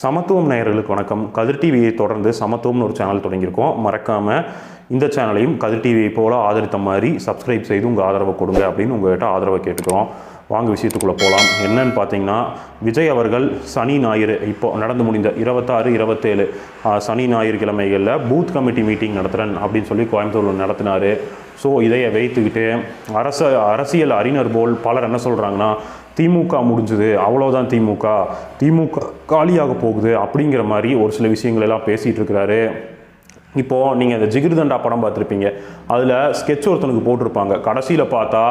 சமத்துவம் நேயர்களுக்கு வணக்கம். கதிர் டிவியை தொடர்ந்து சமத்துவம்னு ஒரு சேனல் தொடங்கியிருக்கோம். மறக்காமல் இந்த சேனலையும் கதிர் டிவியை போல் ஆதரித்த மாதிரி சப்ஸ்கிரைப் செய்து உங்கள் ஆதரவை கொடுங்க அப்படின்னு உங்கள்கிட்ட ஆதரவை கேட்டுக்கிறோம். வாங்க விஷயத்துக்குள்ளே போகலாம். என்னன்னு பார்த்தீங்கன்னா, விஜய் அவர்கள் சனி ஞாயிறு இப்போ நடந்து முடிந்த 26, 27 சனி ஞாயிறு கிழமைகளில் பூத் கமிட்டி மீட்டிங் நடத்துகிறேன் அப்படின்னு சொல்லி கோயம்புத்தூரில் நடத்தினார். ஸோ இதையை வைத்துக்கிட்டு அரசியல் அறிஞர் போல் பலர் என்ன சொல்கிறாங்கன்னா, திமுக முடிஞ்சுது, அவ்வளோதான், திமுக காலியாக போகுது அப்படிங்கிற மாதிரி ஒரு சில விஷயங்கள் எல்லாம் பேசிகிட்டு இருக்கிறாரு. இப்போது நீங்கள் இந்த ஜிகிர்தண்டா படம் பார்த்துருப்பீங்க. அதில் ஸ்கெட்ச் ஒருத்தனுக்கு போட்டிருப்பாங்க. கடைசியில் பார்த்தா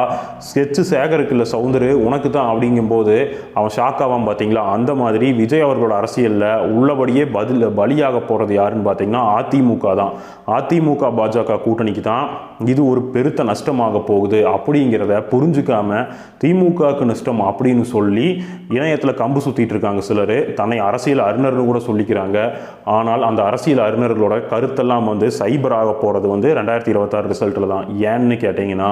ஸ்கெட்சு சேகருக்கு இல்லை சவுந்தரு உனக்கு தான் அப்படிங்கும்போது அவன் ஷாக்காவான். பார்த்தீங்களா? அந்த மாதிரி விஜய் அவர்களோட அரசியலில் உள்ளபடியே பலியாக போகிறது யாருன்னு பார்த்தீங்கன்னா அதிமுக தான். அதிமுக பாஜக கூட்டணிக்கு தான் இது ஒரு பெருத்த நஷ்டமாக போகுது அப்படிங்கிறத புரிஞ்சுக்காம திமுகவுக்கு நஷ்டம் அப்படின்னு சொல்லி இணையத்தில் கம்பு சுற்றிட்டு இருக்காங்க சிலர். தன்னை அரசியல் அறிஞர்னு கூட சொல்லிக்கிறாங்க. ஆனால் அந்த அரசியல் அறிஞர்களோட கருத்தெல்லாம் சைபராக போகிறது 2026 ரிசல்ட்டில் தான். ஏன்னு கேட்டிங்கன்னா,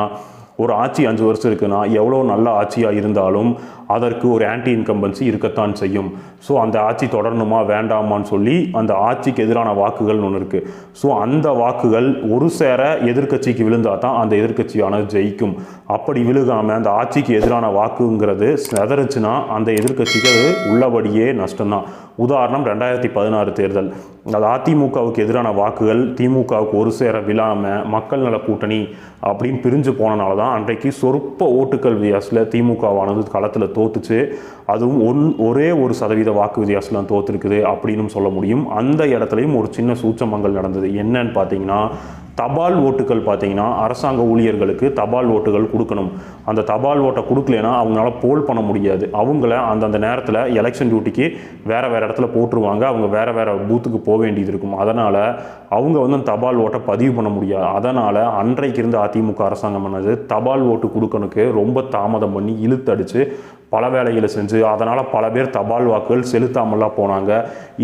ஒரு ஆட்சி 5 வருஷம் இருக்குன்னா எவ்வளோ நல்ல ஆட்சியாக இருந்தாலும் அதற்கு ஒரு ஆன்டி இன்கம்பன்சி இருக்கத்தான் செய்யும். ஸோ அந்த ஆட்சி தொடரணுமா வேண்டாமான்னு சொல்லி அந்த ஆட்சிக்கு எதிரான வாக்குகள்னு ஒன்று இருக்குது. ஸோ அந்த வாக்குகள் ஒரு சேர எதிர்கட்சிக்கு விழுந்தால் தான் அந்த எதிர்கட்சியானது ஜெயிக்கும். அப்படி விழுகாமல் அந்த ஆட்சிக்கு எதிரான வாக்குங்கிறது செதறிச்சுன்னா அந்த எதிர்கட்சிக்கு அது உள்ளபடியே நஷ்டம்தான். உதாரணம் 2016 தேர்தல். அது அதிமுகவுக்கு எதிரான வாக்குகள் திமுகவுக்கு ஒரு சேர விழாமல் மக்கள் நல கூட்டணி அப்படின்னு பிரிஞ்சு போனனால தான் அன்றைக்கு சொற்ப ஓட்டுக்கள் வித்தியாசத்தில் திமுகவானது களத்தில் தோத்துச்சு. அதுவும் ஒரே 1% வாக்கு வித்தியாசத்தில் தோற்றுருக்குது அப்படின்னு சொல்ல முடியும். அந்த இடத்துலையும் ஒரு சின்ன சூச்சமங்கள் நடந்தது. என்னன்னு பார்த்தீங்கன்னா, தபால் ஓட்டுகள் பார்த்தீங்கன்னா, அரசாங்க ஊழியர்களுக்கு தபால் ஓட்டுகள் கொடுக்கணும். அந்த தபால் ஓட்டை கொடுக்கலனா அவங்களால போல் பண்ண முடியாது. அவங்கள அந்தந்த நேரத்தில் எலெக்ஷன் டியூட்டிக்கு வேறு இடத்துல போட்டுருவாங்க. அவங்க வேறு பூத்துக்கு போக வேண்டியது இருக்கும். அதனால் அவங்க அந்த தபால் ஓட்டை பதிவு பண்ண முடியாது. அதனால் அன்றைக்கு இருந்த அதிமுக அரசாங்கம் பண்ணது, தபால் ஓட்டு கொடுக்கணுக்கு ரொம்ப தாமதம் பண்ணி இழுத்தடிச்சு பல வேலைகளை செஞ்சு அதனால் பல பேர் தபால் வாக்குகள் செலுத்தாமலாம் போனாங்க.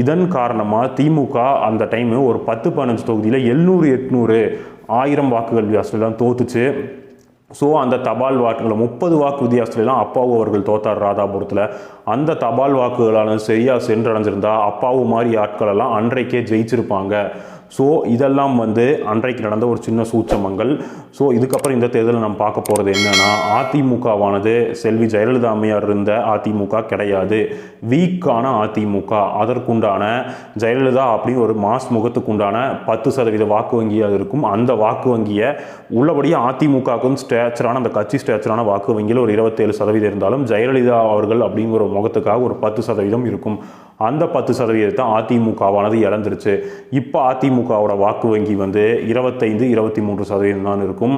இதன் காரணமாக திமுக அந்த டைமு ஒரு 10-15 தொகுதியில் 700, 800, 1000 வாக்குகள் வித்தியாசத்துலாம் தோத்துச்சு. ஸோ அந்த தபால் வாக்குகளை 30 வாக்கு வித்தியாசத்துலாம் அப்பாவு அவர்கள் தோத்தார் ராதாபுரத்தில். அந்த தபால் வாக்குகளான சரியாக சென்றடைஞ்சிருந்தா அப்பாவு மாதிரி ஆட்களெல்லாம் அன்றைக்கே ஜெயிச்சிருப்பாங்க. ஸோ இதெல்லாம் அன்றைக்கு நடந்த ஒரு சின்ன சூச்சமங்கள். ஸோ இதுக்கப்புறம் இந்த தேர்தலில் நம்ம பார்க்க போகிறது என்னென்னா, அதிமுகவானது செல்வி ஜெயலலிதா அம்மையார் இருந்த அதிமுக கிடையாது. வீக்கான அதிமுக. அதற்குண்டான ஜெயலலிதா அப்படின்னு ஒரு மாஸ் முகத்துக்குண்டான 10% வாக்கு வங்கியாக இருக்கும். அந்த வாக்கு வங்கியை உள்ளபடியே அதிமுகவுக்கும் ஸ்டேச்சரான அந்த கட்சி ஸ்டேச்சரான வாக்கு வங்கியில் ஒரு 27% இருந்தாலும் ஜெயலலிதா அவர்கள் அப்படிங்கிற ஒரு முகத்துக்காக ஒரு 10% இருக்கும். அந்த 10% அதிமுகவானது இழந்துருச்சு. இப்போ அதிமுகவோட வாக்கு வங்கி 25, 23% தான் இருக்கும்.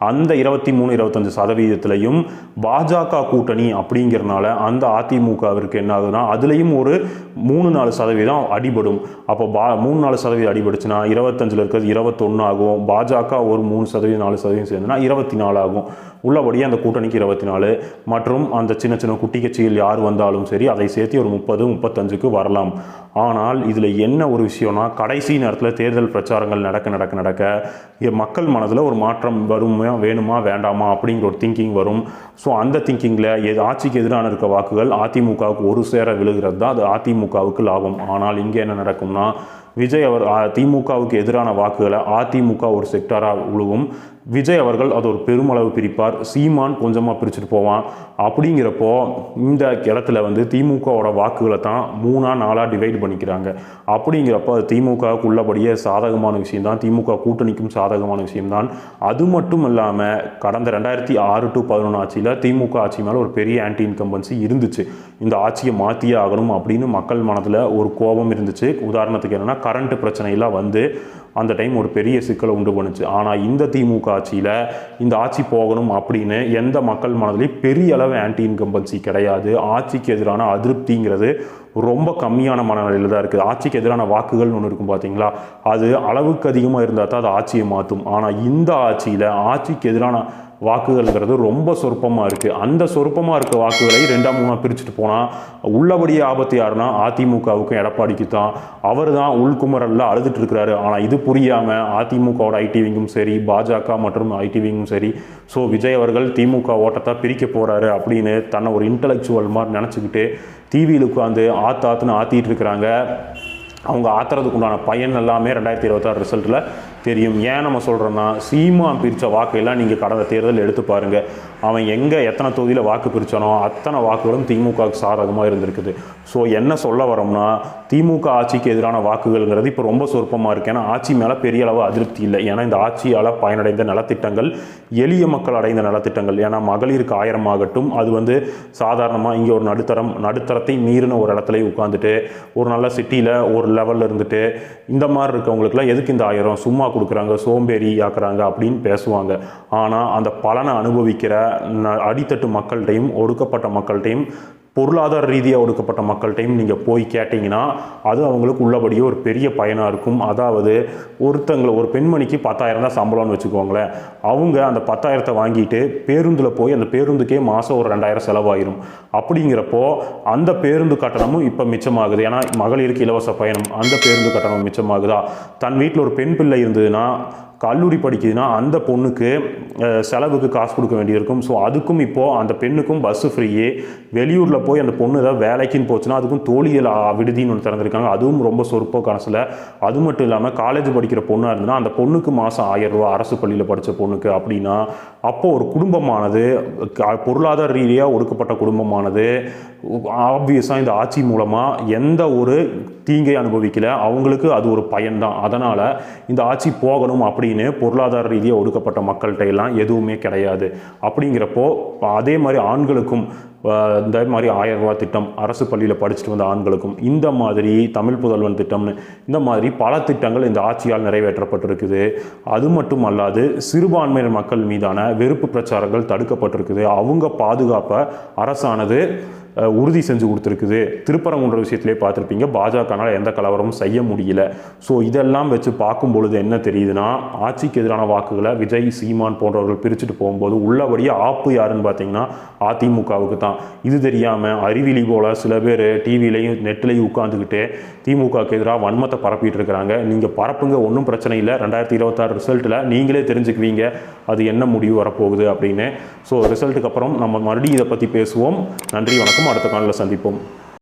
அந்த 23, 25% பாஜக கூட்டணி அப்படிங்கிறனால அந்த அதிமுகவிற்கு என்ன ஆகுதுன்னா, அதுலேயும் ஒரு 3-4% அடிபடும். அப்போ 3-4% அடிபடுச்சுன்னா 25 இருக்கிறது 21 ஆகும். பாஜக ஒரு 3%, 4% சேர்ந்துன்னா 24 ஆகும். உள்ளபடியே அந்த கூட்டணிக்கு 24 மற்றும் அந்த சின்ன சின்ன குட்டி கட்சிகள் யார் வந்தாலும் சரி அதை சேர்த்து ஒரு 30, 35க்கு வரலாம். ஆனால் இதில் என்ன ஒரு விஷயம்னா, கடைசி நேரத்தில் தேர்தல் பிரச்சாரங்கள் நடக்க மக்கள் மனதில் ஒரு மாற்றம் வேணுமா வேண்டாமா அப்படிங்கிற ஒரு திங்கிங் வரும். ஸோ அந்த திங்கிங்கில் ஆட்சிக்கு எதிரான இருக்க வாக்குகள் அதிமுகவுக்கு ஒரு சேர விழுகிறது தான் அது அதிமுகவுக்கு லாபம். ஆனால் இங்கே என்ன நடக்கும்னா, விஜய் அவர் திமுகவுக்கு எதிரான வாக்குகளை அதிமுக ஒரு செக்டாராக உழுவும். விஜய் அவர்கள் அது ஒரு பெருமளவு பிரிப்பார். சீமான் கொஞ்சமாக பிரிச்சுட்டு போவான். அப்படிங்கிறப்போ இந்த இடத்துல திமுகவோட வாக்குகளை தான் 3-4 டிவைட் பண்ணிக்கிறாங்க. அப்படிங்கிறப்போ அது திமுகவுக்கு உள்ளபடியே சாதகமான விஷயம்தான். திமுக கூட்டணிக்கும் சாதகமான விஷயம்தான். அது மட்டும் இல்லாமல் கடந்த 2006 to 2011 ஆட்சியில் திமுக ஆட்சி மேலே ஒரு பெரிய ஆன்டி இன்கம்பன்சி இருந்துச்சு. இந்த ஆட்சியை மாற்றியே ஆகணும் அப்படின்னு மக்கள் மனதில் ஒரு கோபம் இருந்துச்சு. உதாரணத்துக்கு என்னென்னா, கரண்ட் பிரச்சனையெல்லாம் அந்த டைம் ஒரு பெரிய சிக்கலை உண்டு பண்ணுச்சு. ஆனால் இந்த திமுக ஆட்சியில் இந்த ஆட்சி போகணும் அப்படின்னு எந்த மக்கள் மனதிலையும் பெரிய அளவு ஆன்டி இன்கம்பன்சி கிடையாது. ஆட்சிக்கு எதிரான அதிருப்திங்கிறது ரொம்ப கம்மியான மனநிலையில் தான் இருக்குது. ஆட்சிக்கு எதிரான வாக்குகள்னு ஒன்று இருக்கும் பார்த்தீங்களா, அது அளவுக்கு அதிகமாக இருந்தால் தான் அது ஆட்சியை மாற்றும். ஆனால் இந்த ஆட்சியில் ஆட்சிக்கு எதிரான வாக்குகள்ங்கிறது ரொம்ப சொற்பமாக இருக்குது. அந்த சொற்பமாக இருக்க வாக்குகளை 2-3 பிரிச்சுட்டு போனால் உள்ளபடியே ஆபத்து யாருன்னா அதிமுகவுக்கும் எடப்பாடிக்கு தான். அவர் தான் உள்குமரலில் அழுதுட்டு இருக்கிறாரு. ஆனால் இது புரியாமல் அதிமுகவோட ஐடி விங்கும் சரி, பாஜக மற்றும் ஐடி விங்கும் சரி, ஸோ விஜய் அவர்கள் திமுக ஓட்டத்தை பிரிக்க போகிறாரு அப்படின்னு தன்னை ஒரு இன்டலெக்சுவல் மாதிரி நினச்சிக்கிட்டு டிவியில் உட்காந்து ஆத்துன்னு ஆற்றிட்டு இருக்கிறாங்க. அவங்க ஆத்துறதுக்கு உண்டான பயன் எல்லாமே 2026 ரிசல்ட்டில் தெரியும். ஏன் நம்ம சொல்கிறோன்னா, சீமான் பிரித்த வாக்கையெல்லாம் நீங்கள் கடந்த தேர்தல் எடுத்து பாருங்கள். அவன் எத்தனை தொகுதியில் வாக்கு பிரித்தானோ அத்தனை வாக்குகளும் திமுகவுக்கு சாதகமாக இருந்திருக்குது. ஸோ என்ன சொல்ல வரோம்னா, திமுக ஆட்சிக்கு எதிரான வாக்குகள்ங்கிறது இப்போ ரொம்ப சொற்பமாக இருக்குது. ஏன்னா ஆட்சி மேலே பெரிய அளவு அதிருப்தி இல்லை. ஏன்னா இந்த ஆட்சியால் பயனடைந்த நலத்திட்டங்கள், எளிய மக்கள் அடைந்த நலத்திட்டங்கள், ஏன்னா மகளிருக்கு 1000 ஆகட்டும், அது சாதாரணமாக இங்கே ஒரு நடுத்தரத்தை மீறின ஒரு இடத்துல உட்காந்துட்டு ஒரு நல்ல சிட்டியில் ஒரு லெவலில் இருந்துட்டு இந்த மாதிரி இருக்கவங்களுக்குலாம் எதுக்கு இந்த 1000 சும்மா கொடுக்குறாங்க, சோம்பேறி ஆக்குறாங்க அப்படின்னு பேசுவாங்க. ஆனால் அந்த பலனை அனுபவிக்கிற அடித்தட்டு மக்கள்கிட்டையும், ஒடுக்கப்பட்ட மக்கள்கிட்டையும், பொருளாதார ரீதியாக ஒடுக்கப்பட்ட மக்கள்கிட்டையும் நீங்கள் போய் கேட்டிங்கன்னா அது அவங்களுக்கு உள்ளபடியே ஒரு பெரிய பயனாக இருக்கும். அதாவது ஒரு பெண்மணிக்கு 10,000 தான் சம்பளம்னு வச்சுக்கோங்களேன். அவங்க அந்த 10,000 வாங்கிட்டு பேருந்தில் போய் அந்த பேருந்துக்கே மாதம் ஒரு 2,000 செலவாயிரும். அப்படிங்கிறப்போ அந்த பேருந்து கட்டணமும் இப்போ மிச்சமாகுது. ஏன்னா மகளிருக்கு இலவச பயணம், அந்த பேருந்து கட்டணம் மிச்சமாகுதா? தன் வீட்டில் ஒரு பெண் பிள்ளை இருந்ததுன்னா, கல்லூரி படிக்குதுன்னா அந்த பொண்ணுக்கு செலவுக்கு காசு கொடுக்க வேண்டியிருக்கும். ஸோ அதுக்கும் இப்போது அந்த பெண்ணுக்கும் பஸ்ஸு ஃப்ரீயே. வெளியூரில் போய் அந்த பொண்ணு ஏதாவது வேலைக்குன்னு போச்சுன்னா அதுக்கும் தோழியல் விடுதின்னு ஒன்று திறந்துருக்காங்க. அதுவும் ரொம்ப சொற்ப காசில். அது மட்டும் இல்லாமல் காலேஜ் படிக்கிற பொண்ணாக இருந்ததுன்னா அந்த பொண்ணுக்கு மாதம் 1000 ரூபா, அரசு பள்ளியில் படித்த பொண்ணுக்கு. அப்படின்னா அப்போது ஒரு குடும்பமானது, பொருளாதார ரீதியாக ஒடுக்கப்பட்ட குடும்பமானது ஆப்வியஸாக இந்த ஆட்சி மூலமாக எந்த ஒரு தீங்கை அனுபவிக்கல. அவங்களுக்கு அது ஒரு பயன்தான். அதனால் இந்த ஆட்சி போகணும் அப்படின்னு பொருளாதார ரீதியாக ஒடுக்கப்பட்ட மக்கள்கிட்ட எல்லாம் எதுவுமே கிடையாது. அப்படிங்கிறப்போ அதே மாதிரி ஆண்களுக்கும் இந்த மாதிரி 1000 ரூபா திட்டம், அரசு பள்ளியில் படிச்சுட்டு வந்த ஆண்களுக்கும், இந்த மாதிரி தமிழ் புதல்வன் திட்டம்னு இந்த மாதிரி பல திட்டங்கள் இந்த ஆட்சியால் நிறைவேற்றப்பட்டிருக்குது. அது மட்டும் அல்லாது சிறுபான்மையினர் மக்கள் மீதான வெறுப்பு பிரச்சாரங்கள் தடுக்கப்பட்டிருக்குது. அவங்க பாதுகாப்பை அரசானது உறுதி செஞ்சு கொடுத்துருக்குது. திருப்பரங்குன்ற விஷயத்திலே பார்த்துருப்பீங்க, பாஜகனால் எந்த கலவரமும் செய்ய முடியல. ஸோ இதெல்லாம் வச்சு பார்க்கும் பொழுது என்ன தெரியுதுன்னா, ஆட்சிக்கு எதிரான வாக்குகளை விஜய், சீமான் போன்றவர்கள் பிரிச்சுட்டு போகும்போது உள்ளபடியே ஆப்பு யாருன்னு பார்த்தீங்கன்னா அதிமுகவுக்கு தான். இது தெரியாமல் அறிவிலி போல் சில பேர் டிவிலையும் நெட்லையும் உட்காந்துக்கிட்டு திமுகவுக்கு எதிராக வன்மத்தை பரப்பிட்டு இருக்கிறாங்க. நீங்கள் பரப்புங்க, ஒன்றும் பிரச்சனை இல்லை. 2026 ரிசல்ட்டில் நீங்களே தெரிஞ்சுக்குவீங்க அது என்ன முடிவு வரப்போகுது அப்படின்னு. ஸோ ரிசல்ட்டுக்கு அப்புறம் நம்ம மறுபடியும் இதை பற்றி பேசுவோம். நன்றி, வணக்கம். அடுத்த காலையில் சந்திப்போம்.